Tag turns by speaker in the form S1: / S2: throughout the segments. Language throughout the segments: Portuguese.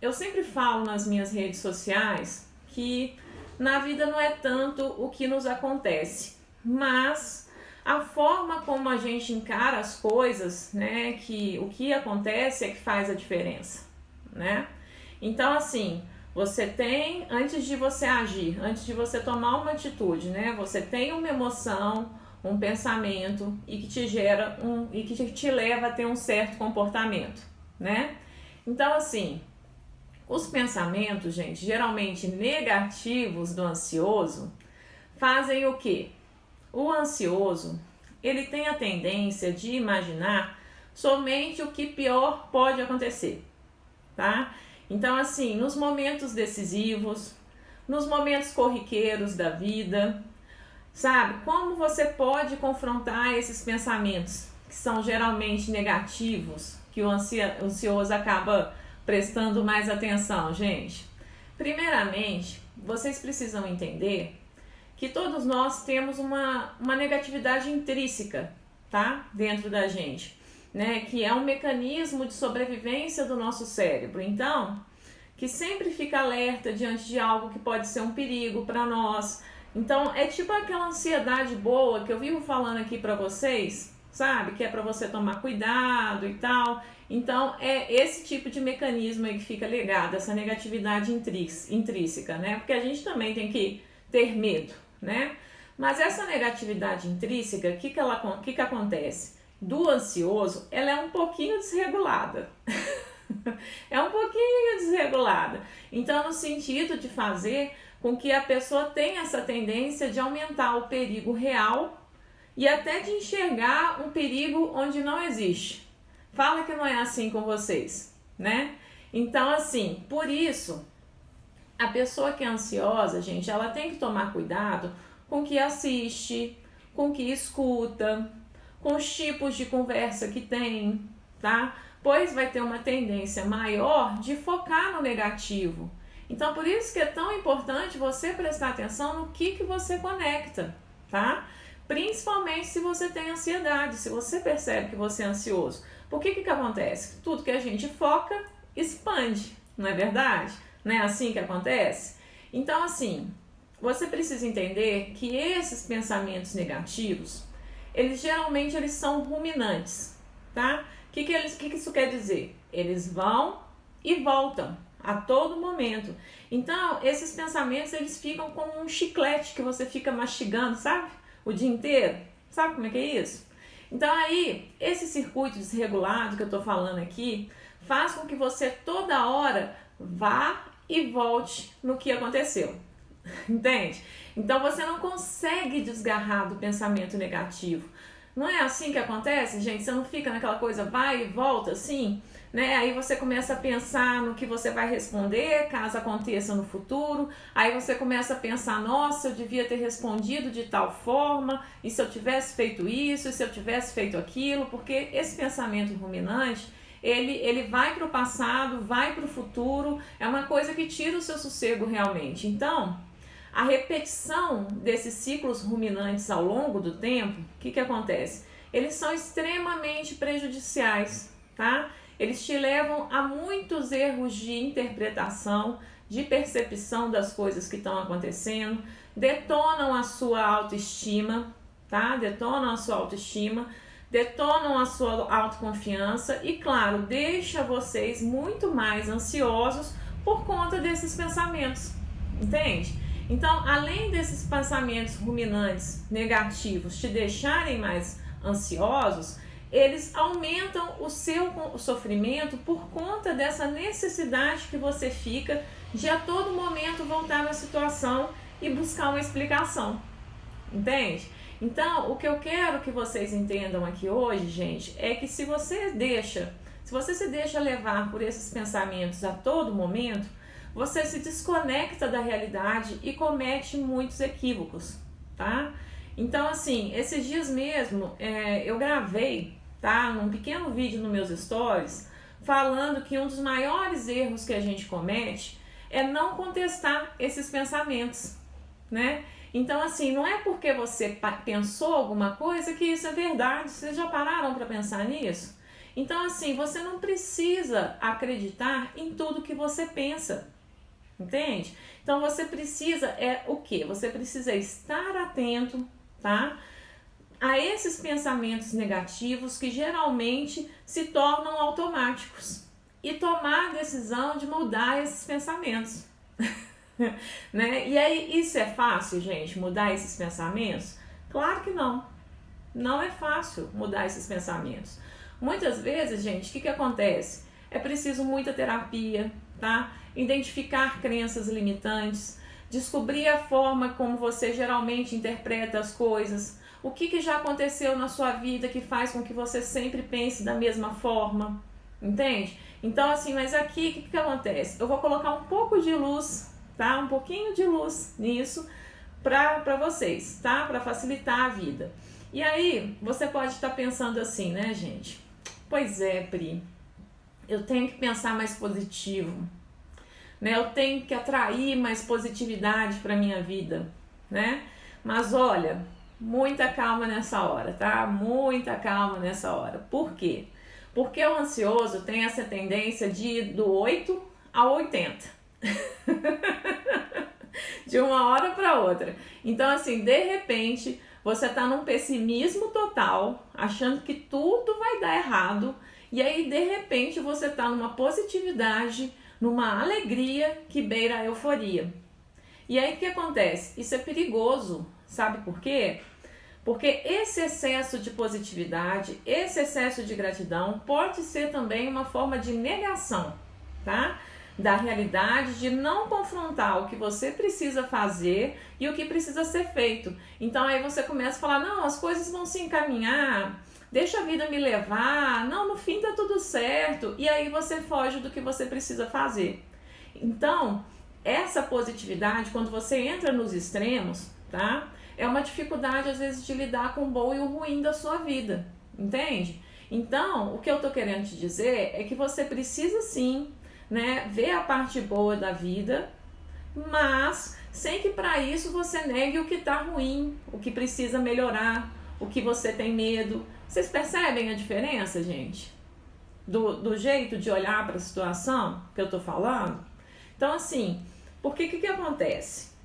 S1: Eu sempre falo nas minhas redes sociais que na vida não é tanto o que nos acontece, mas a forma como a gente encara as coisas, né, que o que acontece é que faz a diferença, né? Então, assim, você tem, antes de você agir, antes de você tomar uma atitude, né, você tem uma emoção, um pensamento e que te gera e que te leva a ter um certo comportamento, né? Então, assim, os pensamentos, gente, geralmente negativos do ansioso, fazem o quê? O ansioso, ele tem a tendência de imaginar somente o que pior pode acontecer, tá? Então, assim, nos momentos decisivos, nos momentos corriqueiros da vida, sabe? Como você pode confrontar esses pensamentos que são geralmente negativos, que o ansioso acaba prestando mais atenção, gente? Primeiramente, vocês precisam entender que todos nós temos uma negatividade intrínseca, tá? Dentro da gente, né? Que é um mecanismo de sobrevivência do nosso cérebro. Então, que sempre fica alerta diante de algo que pode ser um perigo para nós. Então, é tipo aquela ansiedade boa que eu vivo falando aqui para vocês, sabe? Que é para você tomar cuidado e tal. Então, é esse tipo de mecanismo aí que fica ligado, essa negatividade intrínseca, né? Porque a gente também tem que ter medo, né? Mas essa negatividade intrínseca, o que acontece? Do ansioso, ela é um pouquinho desregulada. É um pouquinho desregulada. Então, no sentido de fazer com que a pessoa tenha essa tendência de aumentar o perigo real e até de enxergar um perigo onde não existe. Fala que não é assim com vocês, né? Então, assim, por isso, a pessoa que é ansiosa, gente, ela tem que tomar cuidado com o que assiste, com o que escuta, com os tipos de conversa que tem, tá? Pois vai ter uma tendência maior de focar no negativo. Então, por isso que é tão importante você prestar atenção no que você conecta, tá? Principalmente se você tem ansiedade, se você percebe que você é ansioso. Por que acontece? Tudo que a gente foca, expande, não é verdade? Não é assim que acontece? Então, assim, você precisa entender que esses pensamentos negativos, eles geralmente são ruminantes, tá? O que isso quer dizer? Eles vão e voltam a todo momento. Então, esses pensamentos, eles ficam como um chiclete que você fica mastigando, sabe? O dia inteiro. Sabe como é que é isso? Então, aí, esse circuito desregulado que eu tô falando aqui, faz com que você toda hora vá e volte no que aconteceu. Entende? Então, você não consegue desgarrar do pensamento negativo. Não é assim que acontece, gente? Você não fica naquela coisa vai e volta assim, né? Aí você começa a pensar no que você vai responder caso aconteça no futuro. Aí você começa a pensar, nossa, eu devia ter respondido de tal forma, e se eu tivesse feito isso, e se eu tivesse feito aquilo, porque esse pensamento ruminante, ele vai para o passado, vai para o futuro, é uma coisa que tira o seu sossego realmente. Então, a repetição desses ciclos ruminantes ao longo do tempo, o que acontece? Eles são extremamente prejudiciais, tá? Eles te levam a muitos erros de interpretação, de percepção das coisas que estão acontecendo, detonam a sua autoestima, tá? Detonam a sua autoestima, detonam a sua autoconfiança e, claro, deixa vocês muito mais ansiosos por conta desses pensamentos, entende? Então, além desses pensamentos ruminantes negativos te deixarem mais ansiosos, eles aumentam o seu sofrimento por conta dessa necessidade que você fica de a todo momento voltar na situação e buscar uma explicação, entende? Então, o que eu quero que vocês entendam aqui hoje, gente, é que se você se deixa levar por esses pensamentos a todo momento, você se desconecta da realidade e comete muitos equívocos, tá? Então, assim, esses dias mesmo eu gravei, tá, num pequeno vídeo nos meus stories, falando que um dos maiores erros que a gente comete é não contestar esses pensamentos, né? Então, assim, não é porque você pensou alguma coisa que isso é verdade. Vocês já pararam para pensar nisso? Então, assim, você não precisa acreditar em tudo que você pensa, entende? Então, você precisa, o quê? Você precisa estar atento, tá? A esses pensamentos negativos que geralmente se tornam automáticos e tomar a decisão de mudar esses pensamentos. Né? E aí, isso é fácil, gente, mudar esses pensamentos? Claro que não. Não é fácil mudar esses pensamentos. Muitas vezes, gente, o que acontece? É preciso muita terapia, tá? Identificar crenças limitantes, descobrir a forma como você geralmente interpreta as coisas, o que já aconteceu na sua vida que faz com que você sempre pense da mesma forma, entende? Então, assim, mas aqui o que acontece? Eu vou colocar um pouco de luz, tá? Um pouquinho de luz nisso para vocês, tá? Para facilitar a vida. E aí, você pode estar pensando assim, né, gente? Pois é, Pri, eu tenho que pensar mais positivo, né? Eu tenho que atrair mais positividade para minha vida, né? Mas olha, muita calma nessa hora, tá? Muita calma nessa hora. Por quê? Porque o ansioso tem essa tendência de ir do 8 ao 80. De uma hora para outra. Então, assim, de repente, você tá num pessimismo total, achando que tudo vai dar errado, e aí, de repente, você tá numa positividade, numa alegria que beira a euforia. E aí, o que acontece? Isso é perigoso, sabe por quê? Porque esse excesso de positividade, esse excesso de gratidão pode ser também uma forma de negação, tá? Da realidade, de não confrontar o que você precisa fazer e o que precisa ser feito. Então aí você começa a falar, não, as coisas vão se encaminhar, deixa a vida me levar, não, no fim tá tudo certo. E aí você foge do que você precisa fazer. Então, essa positividade, quando você entra nos extremos, tá? É uma dificuldade às vezes de lidar com o bom e o ruim da sua vida, entende? Então, o que eu tô querendo te dizer é que você precisa sim, né, ver a parte boa da vida, mas sem que para isso você negue o que tá ruim, o que precisa melhorar, o que você tem medo. Vocês percebem a diferença, gente? Do jeito de olhar para a situação que eu tô falando? Então, assim, porque o que acontece?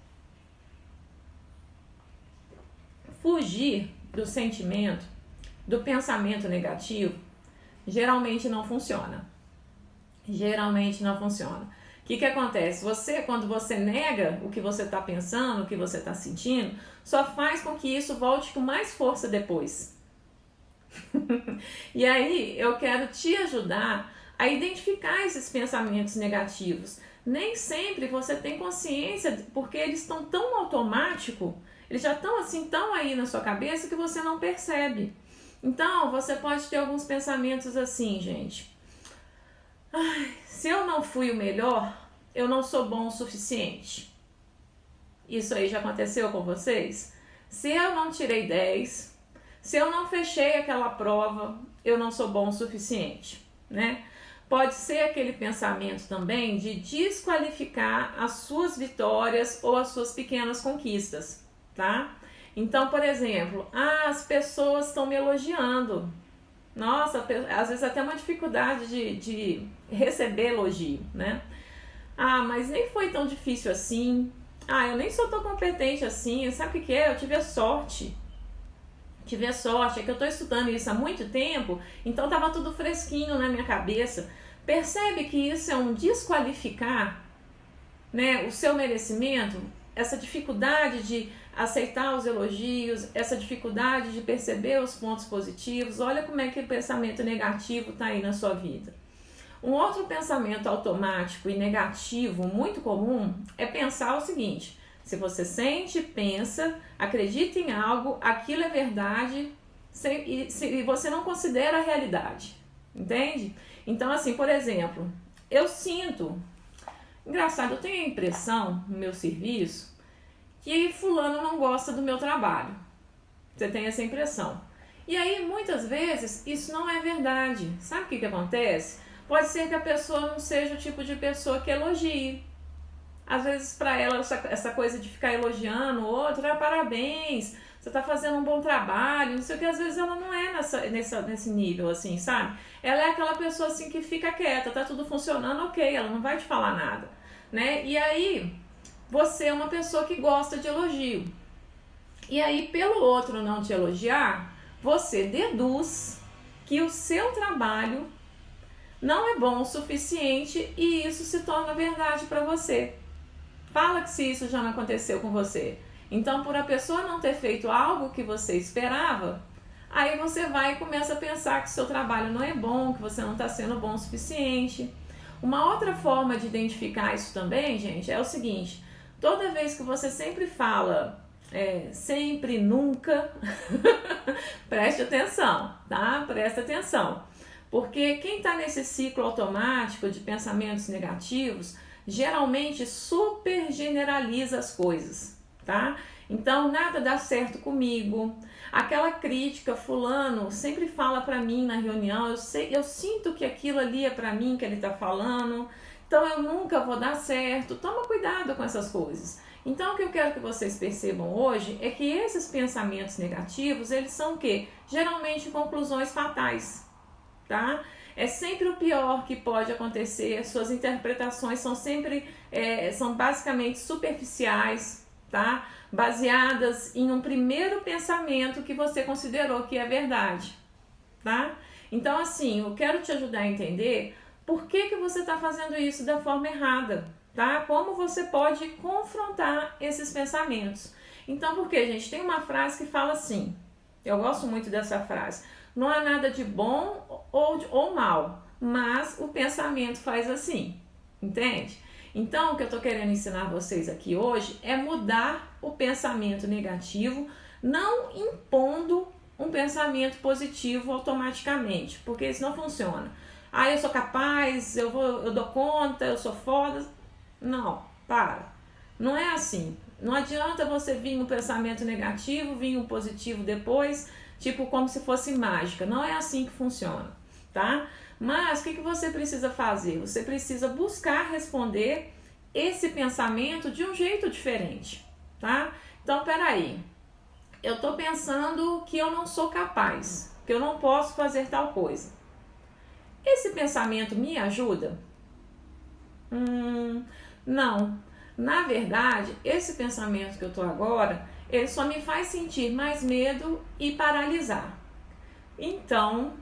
S1: Fugir do sentimento, do pensamento negativo, geralmente não funciona. Geralmente não funciona. O que acontece? Quando você nega o que você está pensando, o que você está sentindo, só faz com que isso volte com mais força depois. E aí eu quero te ajudar a identificar esses pensamentos negativos. Nem sempre você tem consciência, porque eles estão tão automático, eles já estão assim, tão aí na sua cabeça que você não percebe. Então, você pode ter alguns pensamentos assim, gente. Ai, se eu não fui o melhor, eu não sou bom o suficiente. Isso aí já aconteceu com vocês? Se eu não tirei 10, se eu não fechei aquela prova, eu não sou bom o suficiente, né? Pode ser aquele pensamento também de desqualificar as suas vitórias ou as suas pequenas conquistas, tá? Então, por exemplo, as pessoas estão me elogiando. Nossa, às vezes até uma dificuldade de receber elogio, né? Mas nem foi tão difícil assim. Eu nem sou tão competente assim. Sabe o que é? Eu tive a sorte. É que eu tô estudando isso há muito tempo, então tava tudo fresquinho na minha cabeça. Percebe que isso é um desqualificar, né, o seu merecimento? Essa dificuldade de aceitar os elogios, essa dificuldade de perceber os pontos positivos. Olha como é que o pensamento negativo está aí na sua vida. Um outro pensamento automático e negativo muito comum é pensar o seguinte: se você sente, pensa, acredita em algo, aquilo é verdade e você não considera a realidade, entende? Então, assim, por exemplo, eu sinto, engraçado, eu tenho a impressão no meu serviço que fulano não gosta do meu trabalho. Você tem essa impressão. E aí, muitas vezes, isso não é verdade. Sabe o que acontece? Pode ser que a pessoa não seja o tipo de pessoa que elogie. às vezes para ela essa coisa de ficar elogiando o outro, parabéns, você tá fazendo um bom trabalho, não sei o que, às vezes ela não é nesse nível, assim, sabe? Ela é aquela pessoa assim que fica quieta, tá tudo funcionando, ok, ela não vai te falar nada, né? E aí, você é uma pessoa que gosta de elogio. E aí, pelo outro não te elogiar, você deduz que o seu trabalho não é bom o suficiente e isso se torna verdade para você. Fala que se isso já não aconteceu com você. Então, por a pessoa não ter feito algo que você esperava, aí você vai e começa a pensar que o seu trabalho não é bom, que você não está sendo bom o suficiente. Uma outra forma de identificar isso também, gente, é o seguinte: toda vez que você sempre fala sempre, nunca, preste atenção, tá? Presta atenção. Porque quem está nesse ciclo automático de pensamentos negativos, geralmente super generaliza as coisas, tá? Então, nada dá certo comigo. Aquela crítica, fulano sempre fala pra mim na reunião, eu sinto que aquilo ali é pra mim que ele tá falando, então eu nunca vou dar certo. Toma cuidado com essas coisas. Então, o que eu quero que vocês percebam hoje é que esses pensamentos negativos, eles são o quê? Geralmente conclusões fatais, tá? É sempre o pior que pode acontecer, suas interpretações são sempre, são basicamente superficiais, tá? Baseadas em um primeiro pensamento que você considerou que é verdade, tá? Então, assim, eu quero te ajudar a entender por que você está fazendo isso da forma errada, tá? Como você pode confrontar esses pensamentos. Então, porque, gente, tem uma frase que fala assim, eu gosto muito dessa frase: não há nada de bom ou mal, mas o pensamento faz assim, entende? Então, o que eu estou querendo ensinar vocês aqui hoje é mudar o pensamento negativo, não impondo um pensamento positivo automaticamente, porque isso não funciona. Ah, eu sou capaz, eu dou conta, eu sou foda. Não, para. Não é assim. Não adianta você vir um pensamento negativo, vir um positivo depois, tipo como se fosse mágica. Não é assim que funciona, tá? Mas o que você precisa fazer? Você precisa buscar responder esse pensamento de um jeito diferente, tá? Então, peraí. Eu tô pensando que eu não sou capaz, que eu não posso fazer tal coisa. Esse pensamento me ajuda? Não. Na verdade, esse pensamento que eu tô agora, ele só me faz sentir mais medo e paralisar. Então,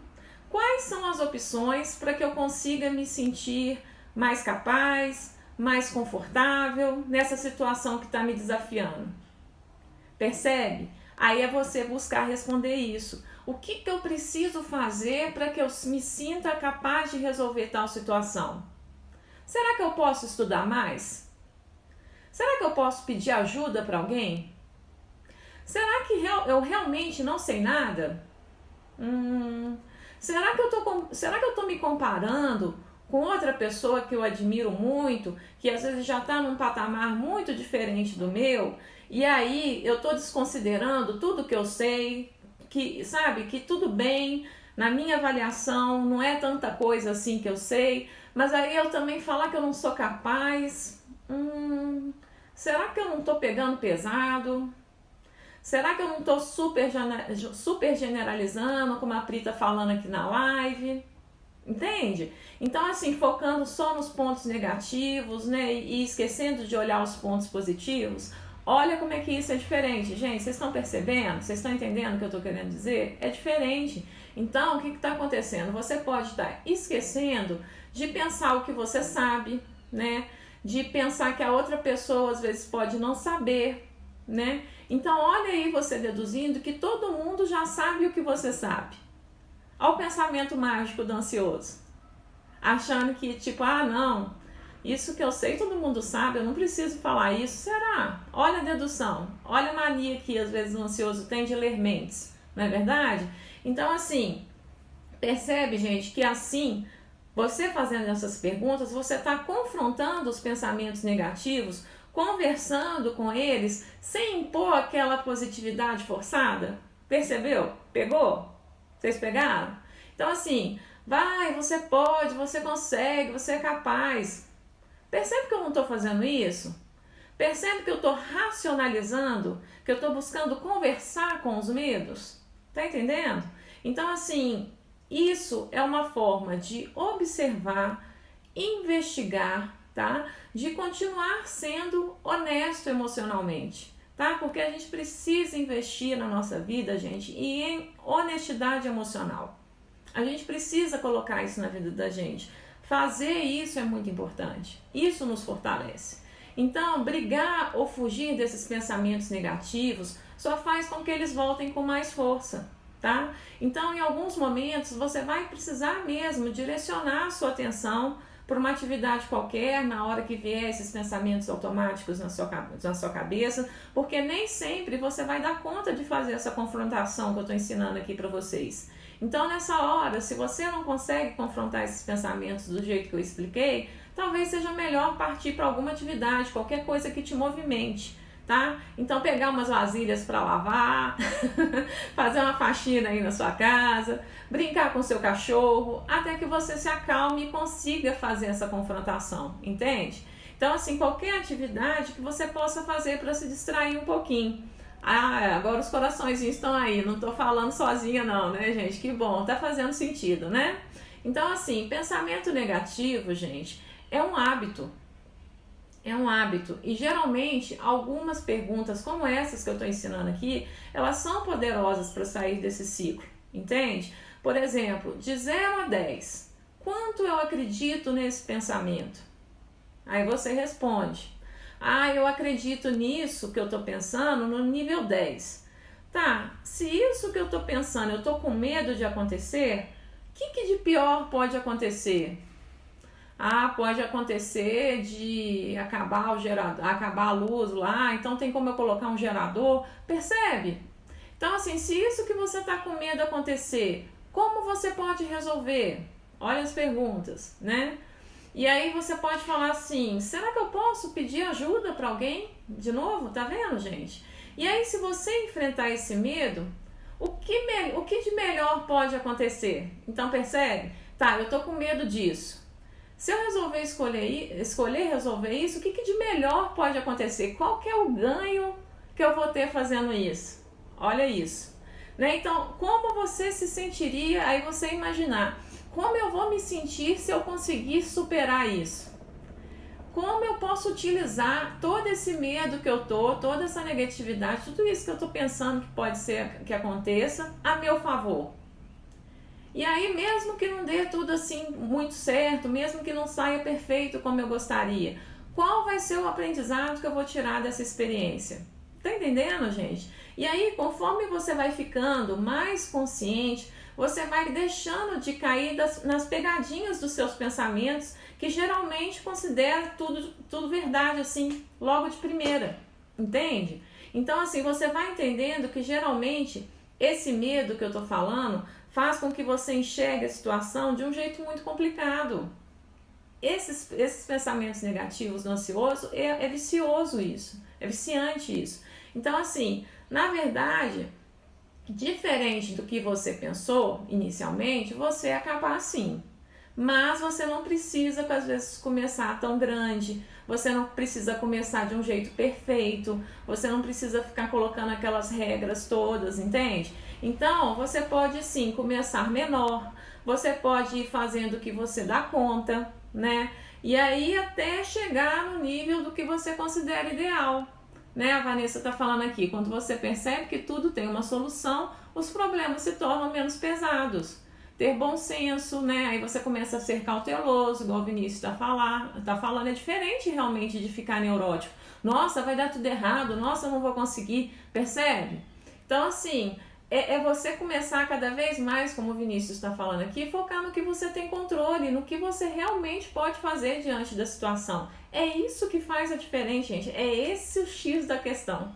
S1: quais são as opções para que eu consiga me sentir mais capaz, mais confortável nessa situação que está me desafiando? Percebe? Aí é você buscar responder isso. O que eu preciso fazer para que eu me sinta capaz de resolver tal situação? Será que eu posso estudar mais? Será que eu posso pedir ajuda para alguém? Será que eu realmente não sei nada? Será que eu tô me comparando com outra pessoa que eu admiro muito, que às vezes já está num patamar muito diferente do meu, e aí eu tô desconsiderando tudo que eu sei, que sabe, que tudo bem, na minha avaliação não é tanta coisa assim que eu sei, mas aí eu também falar que eu não sou capaz, será que eu não tô pegando pesado? Será que eu não tô super generalizando, como a Pri tá falando aqui na live? Entende? Então, assim, focando só nos pontos negativos, né, e esquecendo de olhar os pontos positivos, olha como é que isso é diferente. Gente, vocês estão percebendo? Vocês estão entendendo o que eu estou querendo dizer? É diferente. Então, o que está acontecendo? Você pode estar esquecendo de pensar o que você sabe, né? De pensar que a outra pessoa, às vezes, pode não saber, né? Então, olha aí você deduzindo que todo mundo já sabe o que você sabe. Olha o pensamento mágico do ansioso. Achando que, tipo, não, isso que eu sei todo mundo sabe, eu não preciso falar isso. Será? Olha a dedução. Olha a mania que às vezes o ansioso tem de ler mentes. Não é verdade? Então, assim, percebe, gente, que assim, você fazendo essas perguntas, você está confrontando os pensamentos negativos, conversando com eles, sem impor aquela positividade forçada. Percebeu? Pegou? Vocês pegaram? Então, assim, vai, você pode, você consegue, você é capaz. Percebe que eu não estou fazendo isso? Percebe que eu estou racionalizando, que eu estou buscando conversar com os medos? Tá entendendo? Então, assim, isso é uma forma de observar, investigar, tá? De continuar sendo honesto emocionalmente, tá? Porque a gente precisa investir na nossa vida, gente, e em honestidade emocional. A gente precisa colocar isso na vida da gente. Fazer isso é muito importante. Isso nos fortalece. Então, brigar ou fugir desses pensamentos negativos só faz com que eles voltem com mais força, tá? Então, em alguns momentos, você vai precisar mesmo direcionar a sua atenção para uma atividade qualquer, na hora que vier esses pensamentos automáticos na sua cabeça, porque nem sempre você vai dar conta de fazer essa confrontação que eu estou ensinando aqui para vocês. Então, nessa hora, se você não consegue confrontar esses pensamentos do jeito que eu expliquei, talvez seja melhor partir para alguma atividade, qualquer coisa que te movimente, tá? Então, pegar umas vasilhas para lavar, fazer uma faxina aí na sua casa, brincar com seu cachorro, até que você se acalme e consiga fazer essa confrontação, entende? Então, assim, qualquer atividade que você possa fazer para se distrair um pouquinho. Ah, agora os coraçõezinhos estão aí, não tô falando sozinha não, né, gente? Que bom, tá fazendo sentido, né? Então, assim, pensamento negativo, gente, é um hábito. É um hábito. E geralmente, algumas perguntas como essas que eu tô ensinando aqui, elas são poderosas para sair desse ciclo, entende? Por exemplo, de 0 a 10, quanto eu acredito nesse pensamento? Aí você responde. Ah, eu acredito nisso que eu tô pensando no nível 10. Tá, se isso que eu tô pensando eu tô com medo de acontecer, o que de pior pode acontecer? Ah, pode acontecer de acabar o gerador, acabar a luz lá, então tem como eu colocar um gerador, percebe? Então, assim, se isso que você tá com medo acontecer, como você pode resolver? Olha as perguntas, né? E aí você pode falar assim, será que eu posso pedir ajuda para alguém? De novo, tá vendo, gente? E aí, se você enfrentar esse medo, o que de melhor pode acontecer? Então, percebe? Tá, eu tô com medo disso. Se eu resolver escolher resolver isso, o que de melhor pode acontecer? Qual que é o ganho que eu vou ter fazendo isso? Olha isso. Né? Então, como você se sentiria, aí você imaginar, como eu vou me sentir se eu conseguir superar isso? Como eu posso utilizar todo esse medo que eu tô, toda essa negatividade, tudo isso que eu tô pensando que pode ser que aconteça, a meu favor? E aí, mesmo que não dê tudo assim muito certo, mesmo que não saia perfeito como eu gostaria, qual vai ser o aprendizado que eu vou tirar dessa experiência? Tá entendendo, gente? E aí, conforme você vai ficando mais consciente, você vai deixando de cair nas pegadinhas dos seus pensamentos, que geralmente considera tudo verdade, assim, logo de primeira, entende? Então, assim, você vai entendendo que geralmente esse medo que eu tô falando faz com que você enxergue a situação de um jeito muito complicado. Esses pensamentos negativos do ansioso, é vicioso isso, é viciante isso. Então, assim, na verdade, diferente do que você pensou inicialmente, você acaba assim. Mas você não precisa, às vezes, começar tão grande, você não precisa começar de um jeito perfeito, você não precisa ficar colocando aquelas regras todas, entende? Então, você pode sim começar menor, você pode ir fazendo o que você dá conta, né? E aí até chegar no nível do que você considera ideal. Né, a Vanessa está falando aqui, quando você percebe que tudo tem uma solução, os problemas se tornam menos pesados. Ter bom senso, né? Aí você começa a ser cauteloso, igual o Vinícius tá falando, é diferente realmente de ficar neurótico. Nossa, vai dar tudo errado, nossa, eu não vou conseguir, percebe? Então, assim, é você começar cada vez mais, como o Vinícius está falando aqui, focar no que você tem controle, no que você realmente pode fazer diante da situação. É isso que faz a diferença, gente. É esse o X da questão.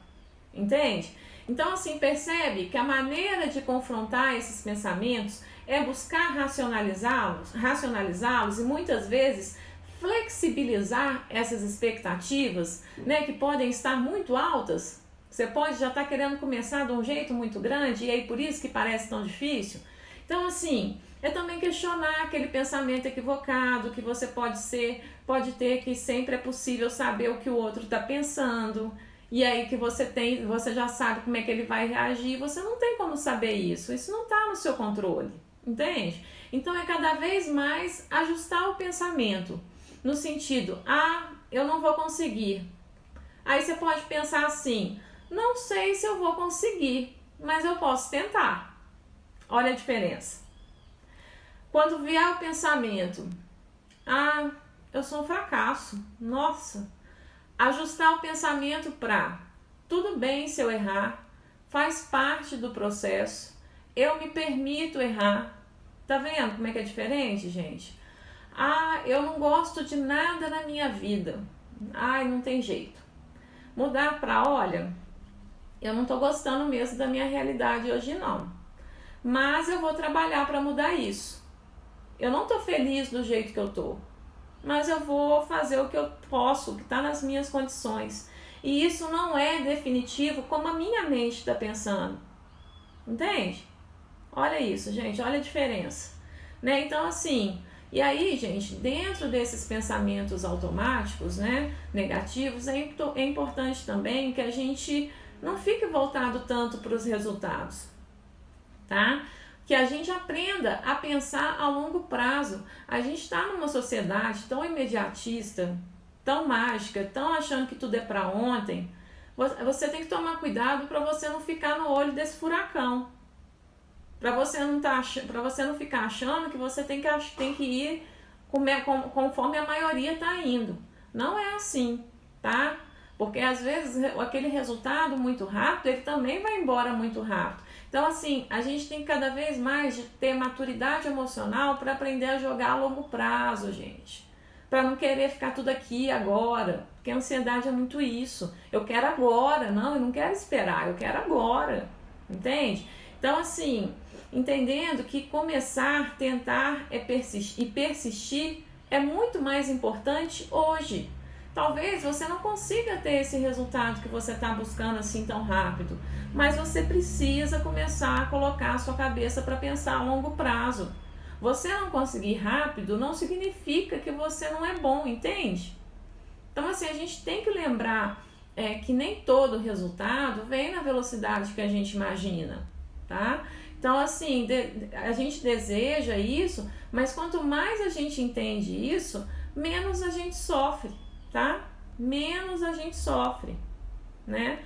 S1: Entende? Então, assim, percebe que a maneira de confrontar esses pensamentos é buscar racionalizá-los e muitas vezes flexibilizar essas expectativas, né, que podem estar muito altas. Você pode já estar querendo começar de um jeito muito grande e aí por isso que parece tão difícil. Então, assim, é também questionar aquele pensamento equivocado que você pode ter, que sempre é possível saber o que o outro está pensando. E aí que você já sabe como é que ele vai reagir, você não tem como saber isso. Isso não está no seu controle, entende? Então é cada vez mais ajustar o pensamento no sentido, eu não vou conseguir. Aí você pode pensar assim, não sei se eu vou conseguir, mas eu posso tentar. Olha a diferença. Quando vier o pensamento, eu sou um fracasso, nossa, ajustar o pensamento para tudo bem se eu errar, faz parte do processo, eu me permito errar. Tá vendo como é que é diferente, gente? Eu não gosto de nada na minha vida. Não tem jeito. Mudar para, olha, eu não tô gostando mesmo da minha realidade hoje não. Mas eu vou trabalhar para mudar isso. Eu não tô feliz do jeito que eu tô. Mas eu vou fazer o que eu posso, o que está nas minhas condições. E isso não é definitivo como a minha mente está pensando. Entende? Olha isso, gente, olha a diferença. Né? Então, assim, e aí, gente, dentro desses pensamentos automáticos, né, negativos, é importante também que a gente não fique voltado tanto para os resultados, tá? Que a gente aprenda a pensar a longo prazo. A gente está numa sociedade tão imediatista, tão mágica, tão achando que tudo é para ontem. Você tem que tomar cuidado para você não ficar no olho desse furacão. Para você não ficar achando que você tem que ir conforme a maioria está indo. Não é assim, tá? Porque às vezes aquele resultado muito rápido, ele também vai embora muito rápido. Então, assim, a gente tem que cada vez mais ter maturidade emocional para aprender a jogar a longo prazo, gente. Para não querer ficar tudo aqui agora. Porque a ansiedade é muito isso. Eu quero agora. Não, eu não quero esperar. Eu quero agora. Entende? Então, assim, entendendo que começar, tentar e persistir é muito mais importante hoje. Talvez você não consiga ter esse resultado que você está buscando assim tão rápido, mas você precisa começar a colocar a sua cabeça para pensar a longo prazo. Você não conseguir rápido não significa que você não é bom, entende? Então, assim, a gente tem que lembrar que nem todo resultado vem na velocidade que a gente imagina, tá? Então, assim, a gente deseja isso, mas quanto mais a gente entende isso, menos a gente sofre, tá? Menos a gente sofre, né?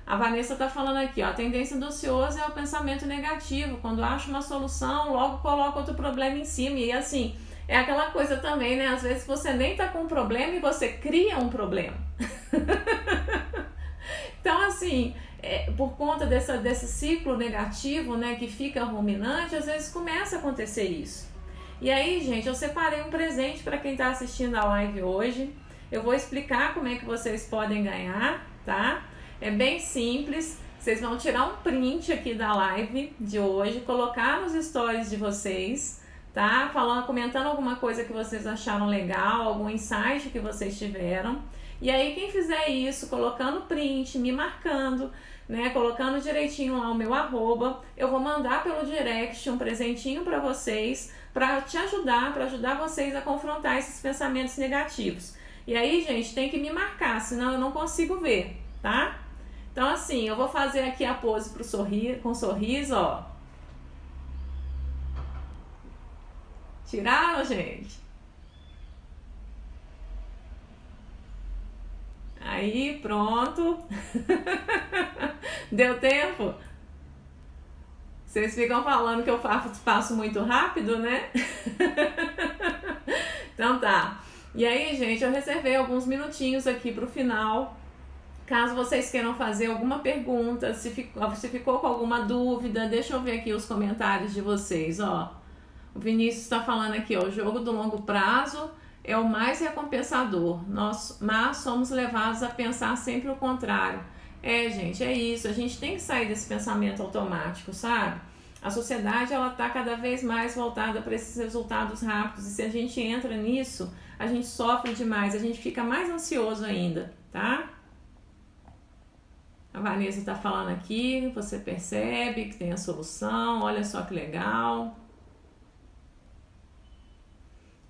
S1: A Vanessa tá falando aqui, ó, a tendência do ocioso é o pensamento negativo. Quando acha uma solução, logo coloca outro problema em cima. E assim, é aquela coisa também, né? Às vezes você nem tá com um problema e você cria um problema. Então, assim, por conta desse ciclo negativo, né, que fica ruminante, às vezes começa a acontecer isso. E aí, gente, eu separei um presente para quem tá assistindo a live hoje. Eu vou explicar como é que vocês podem ganhar, tá? É bem simples. Vocês vão tirar um print aqui da live de hoje, colocar nos stories de vocês, tá? Comentando alguma coisa que vocês acharam legal, algum insight que vocês tiveram. E aí, quem fizer isso, colocando print, me marcando, né? Colocando direitinho lá o meu arroba, eu vou mandar pelo direct um presentinho para vocês, para te ajudar, para ajudar vocês a confrontar esses pensamentos negativos. E aí, gente, tem que me marcar, senão eu não consigo ver, tá? Então, assim, eu vou fazer aqui a pose com sorriso, ó. Tiraram, gente? Aí, pronto. Deu tempo? Vocês ficam falando que eu faço muito rápido, né? Então tá. E aí, gente, eu reservei alguns minutinhos aqui pro final. Caso vocês queiram fazer alguma pergunta, se ficou com alguma dúvida, deixa eu ver aqui os comentários de vocês, ó. O Vinícius está falando aqui, ó, o jogo do longo prazo é o mais recompensador, mas somos levados a pensar sempre o contrário. Gente, é isso, a gente tem que sair desse pensamento automático, sabe? A sociedade, ela tá cada vez mais voltada para esses resultados rápidos, e se a gente entra nisso, a gente sofre demais, a gente fica mais ansioso ainda, tá? A Vanessa está falando aqui, você percebe que tem a solução, olha só que legal.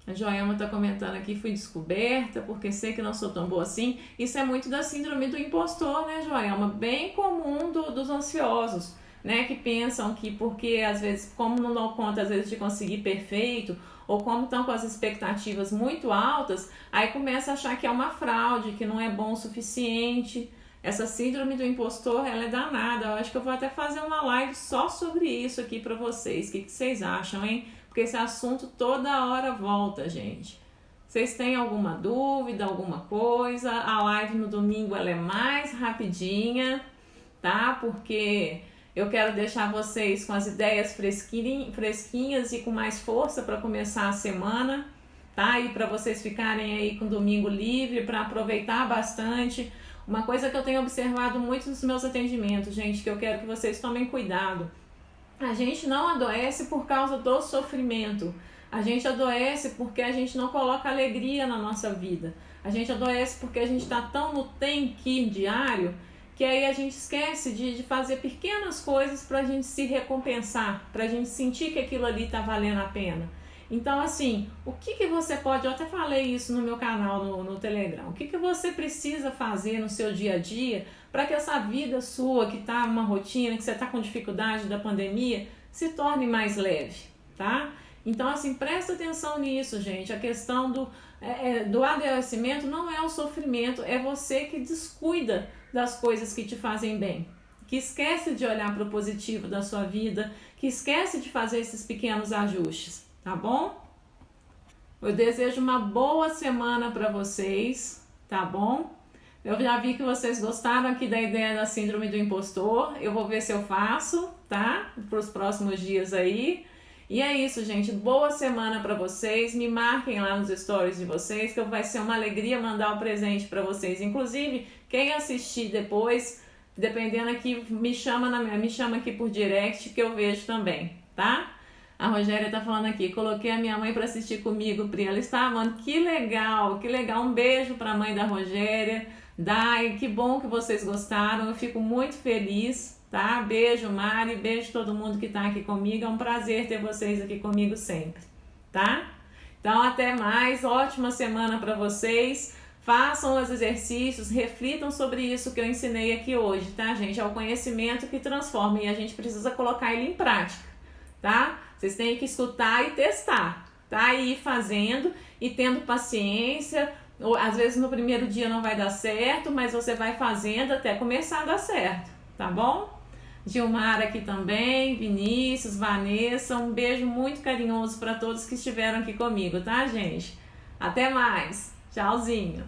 S1: A Joelma está comentando aqui, fui descoberta porque sei que não sou tão boa assim. Isso é muito da síndrome do impostor, né, Joelma? Bem comum dos ansiosos, né? Que pensam que porque às vezes, como não dão conta às vezes de conseguir perfeito, ou como estão com as expectativas muito altas, aí começa a achar que é uma fraude, que não é bom o suficiente. Essa síndrome do impostor, ela é danada. Eu acho que eu vou até fazer uma live só sobre isso aqui para vocês. O que vocês acham, hein? Porque esse assunto toda hora volta, gente. Vocês têm alguma dúvida, alguma coisa? A live no domingo ela é mais rapidinha, tá? Porque eu quero deixar vocês com as ideias fresquinhas e com mais força para começar a semana, tá? E para vocês ficarem aí com o domingo livre, para aproveitar bastante. Uma coisa que eu tenho observado muito nos meus atendimentos, gente, que eu quero que vocês tomem cuidado. A gente não adoece por causa do sofrimento. A gente adoece porque a gente não coloca alegria na nossa vida. A gente adoece porque a gente está tão no tem que diário que aí a gente esquece de fazer pequenas coisas para a gente se recompensar, para a gente sentir que aquilo ali está valendo a pena. Então, assim, o que você pode, eu até falei isso no meu canal no Telegram, o que você precisa fazer no seu dia a dia para que essa vida sua, que está uma rotina, que você está com dificuldade da pandemia, se torne mais leve, tá? Então, assim, presta atenção nisso, gente. A questão do adoecimento não é o sofrimento, é você que descuida das coisas que te fazem bem, que esquece de olhar para o positivo da sua vida, que esquece de fazer esses pequenos ajustes. Tá bom? Eu desejo uma boa semana para vocês, tá bom? Eu já vi que vocês gostaram aqui da ideia da síndrome do impostor. Eu vou ver se eu faço, tá? Para os próximos dias aí. E é isso, gente. Boa semana para vocês. Me marquem lá nos stories de vocês, que vai ser uma alegria mandar o presente para vocês. Inclusive, quem assistir depois, dependendo aqui, me chama aqui por direct que eu vejo também, tá? A Rogéria tá falando aqui, coloquei a minha mãe para assistir comigo, Pri. Ela está amando. Que legal, que legal. Um beijo para a mãe da Rogéria. Dai, que bom que vocês gostaram. Eu fico muito feliz, tá? Beijo, Mari. Beijo todo mundo que tá aqui comigo. É um prazer ter vocês aqui comigo sempre, tá? Então, até mais. Ótima semana para vocês. Façam os exercícios, reflitam sobre isso que eu ensinei aqui hoje, tá, gente? É o conhecimento que transforma e a gente precisa colocar ele em prática, tá? Vocês têm que escutar e testar, tá? E ir fazendo e tendo paciência. Ou, às vezes no primeiro dia não vai dar certo, mas você vai fazendo até começar a dar certo, tá bom? Gilmar aqui também, Vinícius, Vanessa, um beijo muito carinhoso para todos que estiveram aqui comigo, tá, gente? Até mais. Tchauzinho.